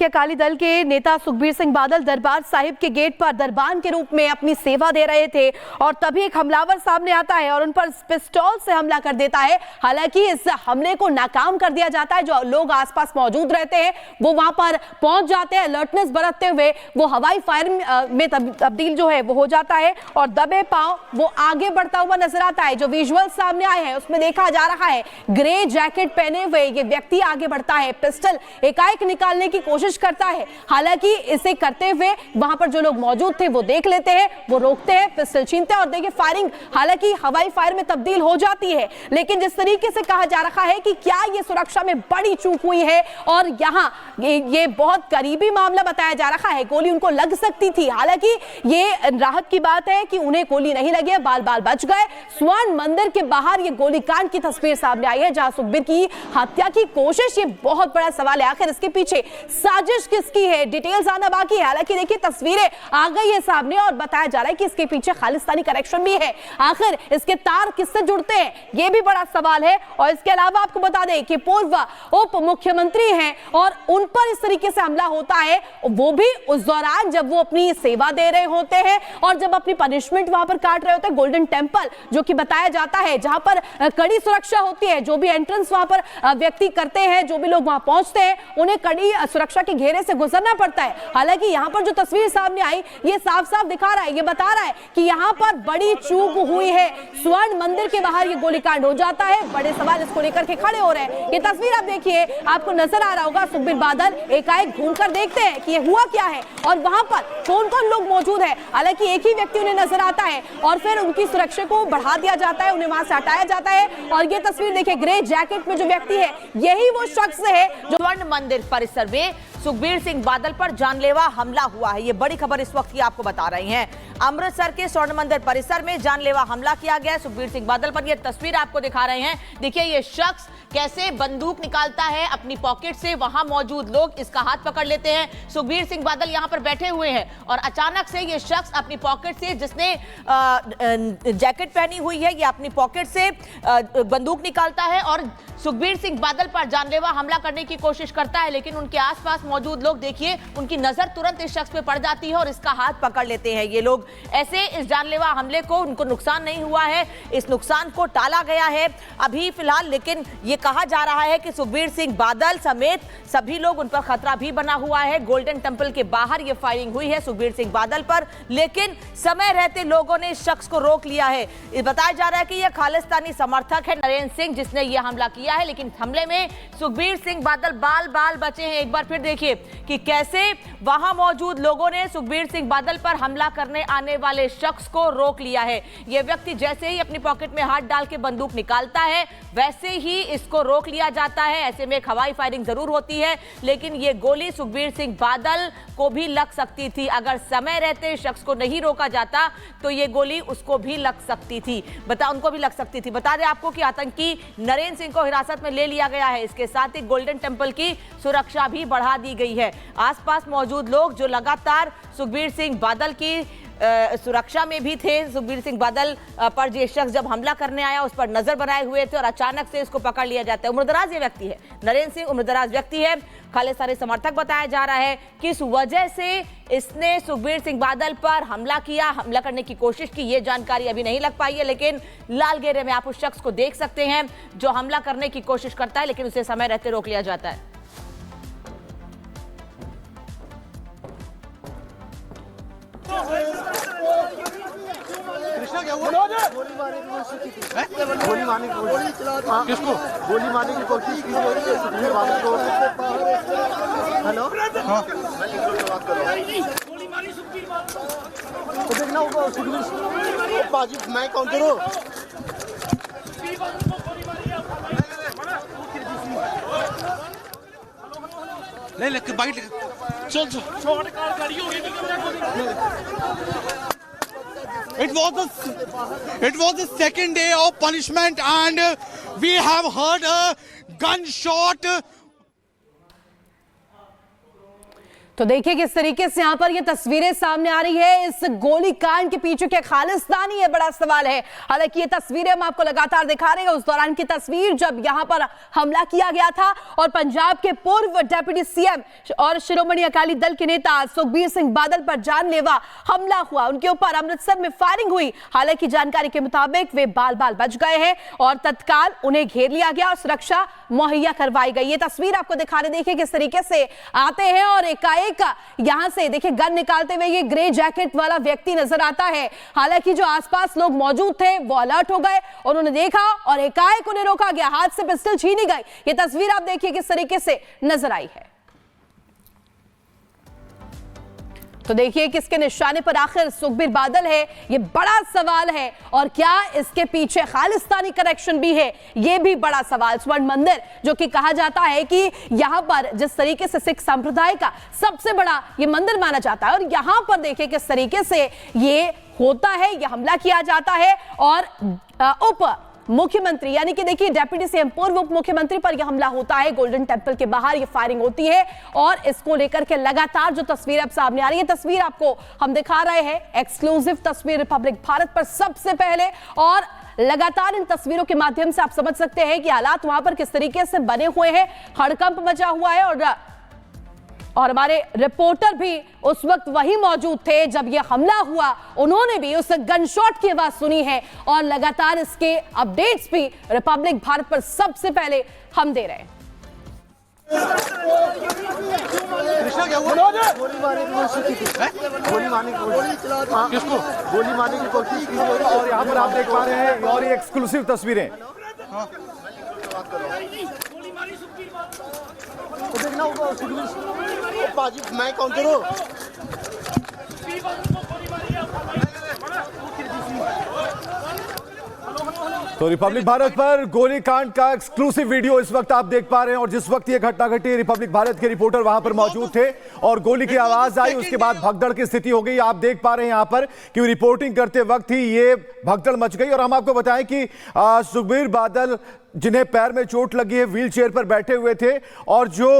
देखिए, अकाली दल के नेता सुखबीर सिंह बादल दरबार साहिब के गेट पर दरबान के रूप में अपनी सेवा दे रहे थे और तभी एक हमलावर सामने आता है और उन पर पिस्तौल से हमला कर देता है। हालांकि इस हमले को नाकाम कर दिया जाता है। जो लोग आसपास मौजूद रहते हैं वो वहां पर पहुंच जाते हैं। अलर्टनेस बरतते हुए वो हवाई फायर में तब्दील जो है वो हो जाता है और दबे पांव वो आगे बढ़ता हुआ नजर आता है। जो विजुअल सामने आए हैं उसमें देखा जा रहा है ग्रे जैकेट पहने हुए ये व्यक्ति आगे बढ़ता है, पिस्टल एकाएक निकालने की कोशिश करता है। हालांकि इसे करते हुए वहां पर जो लोग मौजूद थे वो देख लेते हैं, वो रोकते हैं, पिस्टल छीनते हैं और देखिए फायरिंग हालांकि हवाई फायर में तब्दील हो जाती है। लेकिन जिस तरीके से कहा जा रहा है कि क्या ये सुरक्षा में बड़ी चूक हुई है और यहाँ ये बहुत करीबी मामला बताया जा रहा है, गोली उनको लग सकती थी। हालांकि ये राहत की बात है कि उन्हें गोली नहीं लगी, बाल बाल बच गए। स्वर्ण मंदिर के बाहर ये गोलीकांड की तस्वीर सामने आई है जहां सुखबीर की हत्या की कोशिश। ये बहुत बड़ा सवाल है, आखिर इसके पीछे साजिश किसकी है, डिटेल्स आना बाकी है। हालांकि देखिए तस्वीरें आ गई है सामने और बताया जा रहा है कि इसके पीछे खालिस्तानी कनेक्शन भी है। आखिर इसके तार किससे जुड़ते हैं ये भी बड़ा सवाल है। और इसके अलावा आपको बता दें कि पूर्व उप मुख्यमंत्री हैं और उन पर इस तरीके से हमला होता है, वो भी उस दौरान जब वो अपनी सेवा दे रहे होते हैं और जब अपनी पनिशमेंट वहां पर काट रहे होते हैं। गोल्डन टेंपल जो कि बताया जाता है जहां पर कड़ी सुरक्षा होती है, जो भी एंट्रेंस वहां पर व्यक्ति करते हैं, जो भी लोग वहां पहुंचते हैं उन्हें कड़ी सुरक्षा के घेरे से गुजरना पड़ता है। हालांकि यहां पर जो तस्वीर सामने आई ये साफ साफ दिखा रहा है, ये बता रहा है कि यहां पर बड़ी चूक हुई है। स्वर्ण मंदिर के बाहर ये गोलीकांड हो जाता है, बड़े सवाल इसको लेकर के खड़े हो रहे हैं। ये तस्वीर आप देखिए, आपको नजर आ रहा होगा सुखबीर बादल एकाएक घूमकर देखते हैं कि ये हुआ क्या है और वहां पर कौन कौन लोग मौजूद है। हालांकि एक ही व्यक्ति उन्हें नजर आता है और फिर उनकी सुरक्षा को बढ़ा दिया जाता है, उन्हें वहां से हटाया जाता है। और ये तस्वीर देखिए, ग्रे जैकेट में जो व्यक्ति है यही वो शख्स है जो स्वर्ण मंदिर परिसर में सुखबीर सिंह बादल पर जानलेवा हमला हुआ है। ये बड़ी खबर इस वक्त की आपको बता रही हैं। अमृतसर के स्वर्ण मंदिर परिसर में जानलेवा हमला किया गया है सुखबीर सिंह बादल पर। यह तस्वीर आपको दिखा रहे हैं। देखिए ये शख्स कैसे बंदूक निकालता है अपनी पॉकेट से, वहां मौजूद लोग इसका हाथ पकड़ लेते हैं। सुखबीर सिंह बादल यहां पर बैठे हुए हैं और अचानक से ये शख्स अपनी पॉकेट से, जिसने जैकेट पहनी हुई है, ये अपनी पॉकेट से बंदूक निकालता है और सुखबीर सिंह बादल पर जानलेवा हमला करने की कोशिश करता है। लेकिन उनके आसपास मौजूद लोग देखिए, उनकी नजर तुरंत इस शख्स पे पड़ जाती है और इसका हाथ पकड़ लेते हैं ये लोग। ऐसे इस जानलेवा हमले को उनको नुकसान नहीं हुआ है, इस नुकसान को टाला गया है अभी फिलहाल। लेकिन ये कहा जा रहा है कि सुखबीर सिंह बादल समेत सभी लोग, उन पर खतरा भी बना हुआ है। गोल्डन टेंपल के बाहर ये फायरिंग हुई है सुखबीर सिंह बादल पर, लेकिन समय रहते लोगों ने इस शख्स को रोक लिया है। बताया जा रहा है कि यह खालिस्तानी समर्थक है नरेंद्र सिंह जिसने यह हमला किया है। लेकिन हमले में सुखबीर सिंह बादल बाल बाल बचे हैं। एक बार फिर देखिए कि कैसे वहां मौजूद लोगों ने सुखबीर सिंह बादल पर हमला करने आने वाले शख्स को रोक लिया है। यह व्यक्ति जैसे ही अपनी पॉकेट में हाथ डाल के बंदूक निकालता है वैसे ही इसको रोक लिया जाता है। ऐसे में एक हवाई फायरिंग जरूर होती है, लेकिन यह गोली सुखबीर सिंह बादल को भी लग सकती थी। अगर समय रहते शख्स को नहीं रोका जाता तो यह गोली उसको भी लग सकती थी, उनको भी लग सकती थी। बता दें आपको कि आतंकी नरेंद्र सिंह को हिरासत में ले लिया गया है। इसके साथ ही गोल्डन टेंपल की सुरक्षा भी बढ़ा दी गई है। आसपास मौजूद लोग जो लगातार सुखबीर सिंह बादल की सुरक्षा में भी थे, सुखबीर सिंह बादल पर ये शख्स जब हमला करने आया उस पर नजर बनाए हुए थे और अचानक से इसको पकड़ लिया जाता है। उम्रदराज ये व्यक्ति है, नरेंद्र सिंह उम्रदराज व्यक्ति है, खालिस्तानी समर्थक बताया जा रहा है। किस वजह से इसने सुखबीर सिंह बादल पर हमला किया, हमला करने की कोशिश की, ये जानकारी अभी नहीं लग पाई है। लेकिन लाल घेरे में आप उस शख्स को देख सकते हैं जो हमला करने की कोशिश करता है, लेकिन उसे समय रहते रोक लिया जाता है। कृष्णा क्या हुआ? गोली मारने की कोशिश, किसको गोली मारने की कोशिश की सुखबीर बादल को। हेलो हाँ, तो देखना होगा सुखबीर बाजी, मैं काउंटर हूँ। नहीं लेके बाइट चल चल। It was the second day of punishment and we have heard a gunshot. तो देखिए किस तरीके से यहां पर ये तस्वीरें सामने आ रही है। इस गोलीकांड के पीछे क्या खालिस्तानी है, बड़ा सवाल है। हालांकि ये तस्वीरें हम आपको लगातार दिखा रहे हैं उस दौरान की तस्वीर जब यहां पर हमला किया गया था और पंजाब के पूर्व डिप्टी सीएम और शिरोमणि अकाली दल के नेता सुखबीर सिंह बादल पर जानलेवा हमला हुआ। उनके ऊपर अमृतसर में फायरिंग हुई। हालांकि जानकारी के मुताबिक वे बाल बाल बच गए हैं और तत्काल उन्हें घेर लिया गया और सुरक्षा मुहैया करवाई गई। ये तस्वीर आपको दिखा रहे, देखिए किस तरीके से आते हैं और एकाएक यहां से देखिए गन निकालते हुए ये ग्रे जैकेट वाला व्यक्ति नजर आता है। हालांकि जो आसपास लोग मौजूद थे वो अलर्ट हो गए और उन्होंने देखा और एकाएक उन्हें रोका गया, हाथ से पिस्टल छीनी गई। ये तस्वीर आप देखिए किस तरीके से नजर आई है। तो देखिए किसके निशाने पर आखिर सुखबीर बादल है, ये बड़ा सवाल है। और क्या इसके पीछे खालिस्तानी कनेक्शन भी है, ये भी बड़ा सवाल। स्वर्ण मंदिर जो कि कहा जाता है कि यहां पर जिस तरीके से सिख संप्रदाय का सबसे बड़ा ये मंदिर माना जाता है और यहां पर देखिए किस तरीके से ये होता है, ये हमला किया जाता है और उप मुख्यमंत्री यानी कि देखिए डिप्टी सीएम पूर्व उप मुख्यमंत्री पर यह हमला होता है। गोल्डन टेंपल के बाहर यह फायरिंग होती है और इसको लेकर के लगातार जो तस्वीर अब सामने आ रही है, तस्वीर आपको हम दिखा रहे हैं, एक्सक्लूसिव तस्वीर रिपब्लिक भारत पर सबसे पहले। और लगातार इन तस्वीरों के माध्यम से आप समझ सकते हैं कि हालात वहां पर किस तरीके से बने हुए हैं, हड़कंप मचा हुआ है। और हमारे रिपोर्टर भी उस वक्त वहीं मौजूद थे जब यह हमला हुआ, उन्होंने भी उस गनशॉट की आवाज सुनी है और लगातार इसके अपडेट्स भी रिपब्लिक भारत पर सबसे पहले हम दे रहे हैं। गोली मारने की कोशिश की थी, गोली मारने की कोशिश, किसको गोली मारने की कोशिश की। और यहाँ पर आप देख पा रहे हैं और ये एक्सक्लूसिव तस्वीरें तो देखना होगा सुखबीर बाजी मैं काउंटर हूँ। तो रिपब्लिक भारत पर गोलीकांड का एक्सक्लूसिव वीडियो इस वक्त आप देख पा रहे हैं। और जिस वक्त ये घटना घटी, रिपब्लिक भारत के रिपोर्टर वहां पर मौजूद थे और गोली की आवाज आई, उसके बाद भगदड़ की स्थिति हो गई। आप देख पा रहे हैं यहां पर कि रिपोर्टिंग करते वक्त ही ये भगदड़ मच गई। और हम आपको बताएं कि सुखबीर बादल जिन्हें पैर में चोट लगी है, व्हील चेयर पर बैठे हुए थे और जो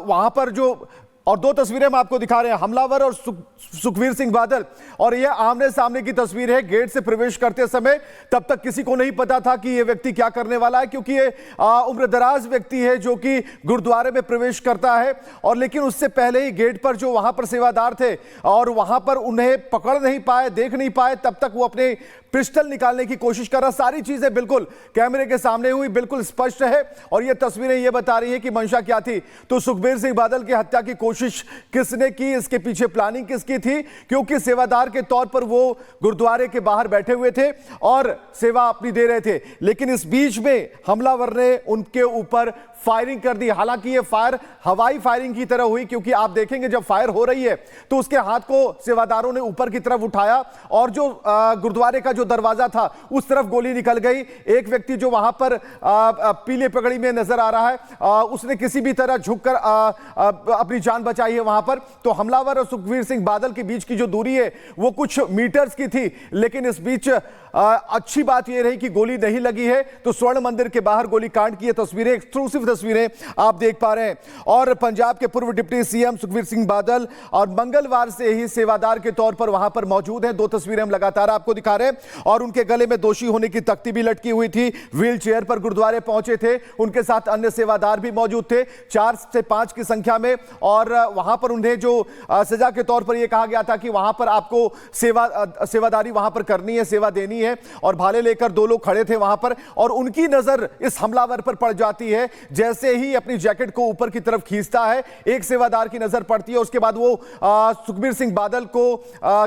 वहां पर जो और दो तस्वीरें हम आपको दिखा रहे हैं, हमलावर और सुखबीर सिंह बादल। और यह आमने सामने की तस्वीर है। गेट से प्रवेश करते समय तब तक किसी को नहीं पता था कि यह व्यक्ति क्या करने वाला है, क्योंकि ये उम्रदराज व्यक्ति है जो कि गुरुद्वारे में प्रवेश करता है। और लेकिन उससे पहले ही गेट पर जो वहां पर सेवादार थे और वहां पर उन्हें पकड़ नहीं पाए, देख नहीं पाए, तब तक वो अपने पिस्टल निकालने की कोशिश कर रहा। सारी चीजें बिल्कुल कैमरे के सामने हुई, बिल्कुल स्पष्ट है। और ये तस्वीरें ये बता रही है कि मंशा क्या थी। तो सुखबीर सिंह बादल की हत्या की कोशिश किसने की, इसके पीछे प्लानिंग किसकी थी, क्योंकि सेवादार के तौर पर वो गुरुद्वारे के बाहर बैठे हुए थे और सेवा अपनी दे रहे थे। लेकिन इस बीच में हमलावर ने उनके ऊपर फायरिंग कर दी। हालांकि ये फायर हवाई फायरिंग की तरह हुई, क्योंकि आप देखेंगे जब फायर हो रही है तो उसके हाथ को सेवादारों ने ऊपर की तरफ उठाया और जो गुरुद्वारे का जो दरवाजा था उस तरफ गोली निकल गई। एक व्यक्ति जो वहां पर पीले पगड़ी में नजर आ रहा है, उसने किसी भी तरह झुककर अपनी जान बचाई है वहां पर। तो हमलावर और सुखबीर सिंह बादल के बीच की जो दूरी है वो कुछ मीटर्स की थी, लेकिन इस बीच अच्छी बात यह रही कि गोली नहीं लगी है। तो स्वर्ण मंदिर के बाहर गोलीकांड की ये तस्वीरें, एक्सक्लूसिव तस्वीरें आप देख पा रहे हैं। और पंजाब के पूर्व डिप्टी सीएम सुखबीर सिंह बादल और मंगलवार से ही सेवादार के तौर पर वहां पर मौजूद हैं। दो तस्वीरें हम लगातार आपको दिखा रहे हैं। और उनके गले में दोषी होने की तख्ती भी लटकी हुई थी। व्हील चेयर पर गुरुद्वारे पहुंचे थे, उनके साथ अन्य सेवादार भी मौजूद थे, 4 से 5 की संख्या में। और वहां पर उन्हें जो सजा के तौर पर यह कहा गया था कि वहां पर आपको सेवादारी वहां पर करनी है, सेवा देनी है। और भाले लेकर 2 लोग खड़े थे वहां पर और उनकी नजर इस हमलावर पर पड़ जाती है। जैसे ही अपनी जैकेट को ऊपर की तरफ खींचता है, एक सेवादार की नजर पड़ती है, उसके बाद वो सुखबीर सिंह बादल को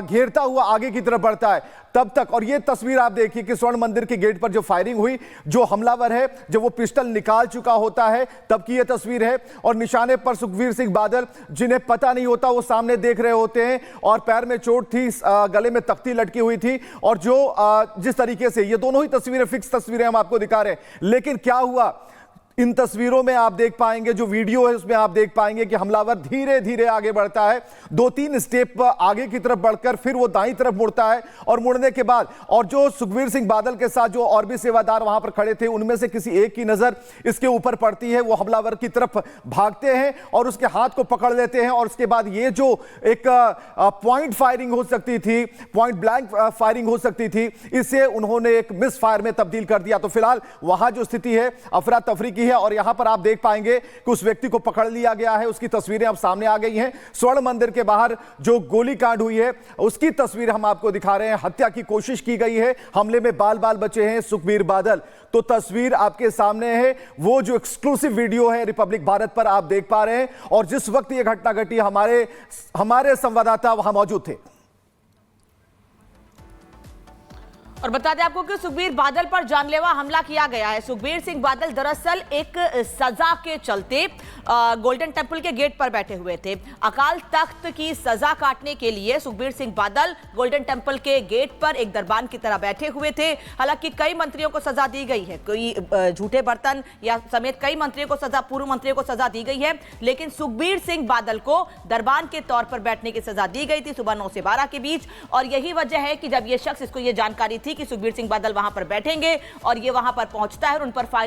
घेरता हुआ आगे की तरफ बढ़ता है। तब तक, और ये तस्वीर आप देखिए कि स्वर्ण मंदिर के गेट पर जो फायरिंग हुई, जो हमलावर है जब वो पिस्टल निकाल चुका होता है तब की ये तस्वीर है। और निशाने पर सुखबीर सिंह बादल, जिन्हें पता नहीं होता, वो सामने देख रहे होते हैं और पैर में चोट थी, गले में तख्ती लटकी हुई थी। और जो जिस तरीके से ये दोनों ही तस्वीरें फिक्स तस्वीरें हम आपको दिखा रहे हैं, लेकिन क्या हुआ, इन तस्वीरों में आप देख पाएंगे, जो वीडियो है उसमें आप देख पाएंगे कि हमलावर धीरे धीरे आगे बढ़ता है, 2-3 स्टेप आगे की तरफ बढ़कर फिर वो दाईं तरफ मुड़ता है और मुड़ने के बाद और जो सुखबीर सिंह बादल के साथ जो और भी सेवादार वहां पर खड़े थे उनमें से किसी एक की नजर इसके ऊपर पड़ती है। वो हमलावर की तरफ भागते हैं और उसके हाथ को पकड़ लेते हैं और उसके बाद ये जो एक पॉइंट फायरिंग हो सकती थी, पॉइंट ब्लैंक फायरिंग हो सकती थी, इसे उन्होंने एक मिस फायर में तब्दील कर दिया। तो फिलहाल वहां जो स्थिति है अफरा तफरी की है और यहां पर आप देख पाएंगे कि उस व्यक्ति को पकड़ लिया गया है। उसकी तस्वीरें अब सामने आ गई हैं। स्वर्ण मंदिर के बाहर जो गोलीकांड हुई है उसकी तस्वीर हम आपको दिखा रहे हैं। हत्या की कोशिश की गई है, हमले में बाल बाल बचे हैं सुखबीर बादल। तो तस्वीर आपके सामने है, वो जो एक्सक्लूसिव वीडियो है रिपब्लिक भारत पर आप देख पा रहे हैं और जिस वक्त यह घटना घटी हमारे संवाददाता वहां मौजूद थे। और बता दें आपको कि सुखबीर बादल पर जानलेवा हमला किया गया है। सुखबीर सिंह बादल दरअसल एक सजा के चलते गोल्डन टेंपल के गेट पर बैठे हुए थे। अकाल तख्त की सजा काटने के लिए सुखबीर सिंह बादल गोल्डन टेंपल के गेट पर एक दरबान की तरह बैठे हुए थे। हालांकि कई मंत्रियों को सजा दी गई है, कोई झूठे बर्तन या समेत कई मंत्रियों को सजा, पूर्व मंत्रियों को सजा दी गई है, लेकिन सुखबीर सिंह बादल को दरबान के तौर पर बैठने की सजा दी गई थी सुबह 9 से 12 के बीच। और यही वजह है कि जब यह शख्स, इसको यह जानकारी थी कि सुखबीर सिंह बादल वहां पर बैठेंगे और ये वहां पर पहुंचता है और उन पर फायर